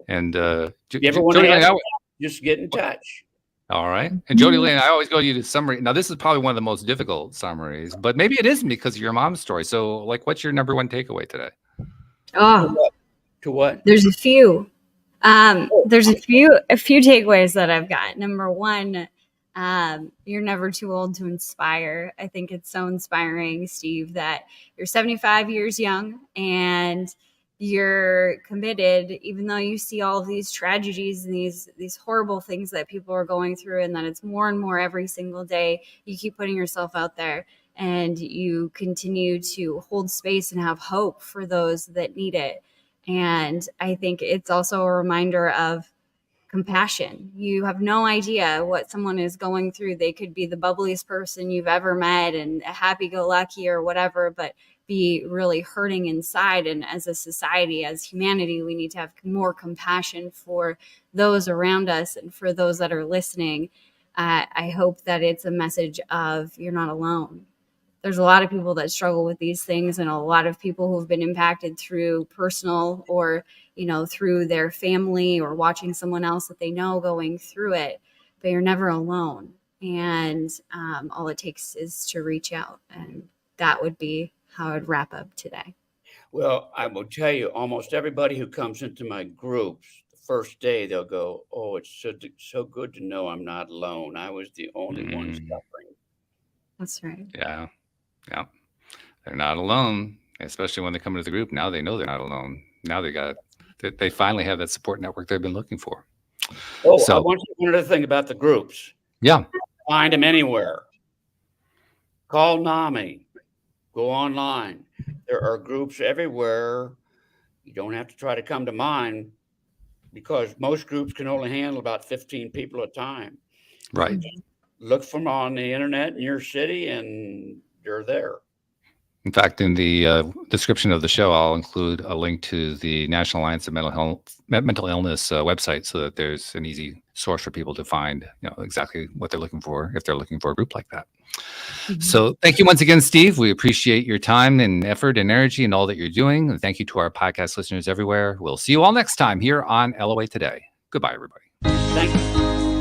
And you ever want to just get in touch. All right. And Jody Lane, I always go to you to summary. Now, this is probably one of the most difficult summaries, but maybe it isn't because of your mom's story. So, like, what's your number one takeaway today? Oh, to what? There's a few. There's a few takeaways that I've got. Number one, you're never too old to inspire. I think it's so inspiring, Steve, that you're 75 years young and you're committed, even though you see all of these tragedies and these horrible things that people are going through, and that it's more and more every single day. You keep putting yourself out there and you continue to hold space and have hope for those that need it. And I think it's also a reminder of compassion. You have no idea what someone is going through. They could be the bubbliest person you've ever met and happy-go-lucky or whatever, but be really hurting inside. And as a society, as humanity, we need to have more compassion for those around us and for those that are listening. I hope that it's a message of you're not alone. There's a lot of people that struggle with these things, and a lot of people who've been impacted through personal or, through their family or watching someone else that they know going through it, but you're never alone. And all it takes is to reach out. And that would be how I'd wrap up today. Well, I will tell you, almost everybody who comes into my groups, the first day they'll go, "Oh, it's so good to know I'm not alone. I was the only one suffering." That's right. Yeah. Yeah. They're not alone, especially when they come into the group. Now they know they're not alone. Now they finally have that support network they've been looking for. Oh, so I want to say one other thing about the groups. Yeah. Find them anywhere. Call NAMI. Go online. There are groups everywhere. You don't have to try to come to mine, because most groups can only handle about 15 people at a time. Right. Look for them on the internet in your city and you're there. In fact, in the description of the show, I'll include a link to the National Alliance of Mental Illness website, so that there's an easy source for people to find, exactly what they're looking for if they're looking for a group like that. Mm-hmm. So thank you once again, Steve. We appreciate your time and effort and energy and all that you're doing. And thank you to our podcast listeners everywhere. We'll see you all next time here on LOA Today. Goodbye, everybody. Thank you.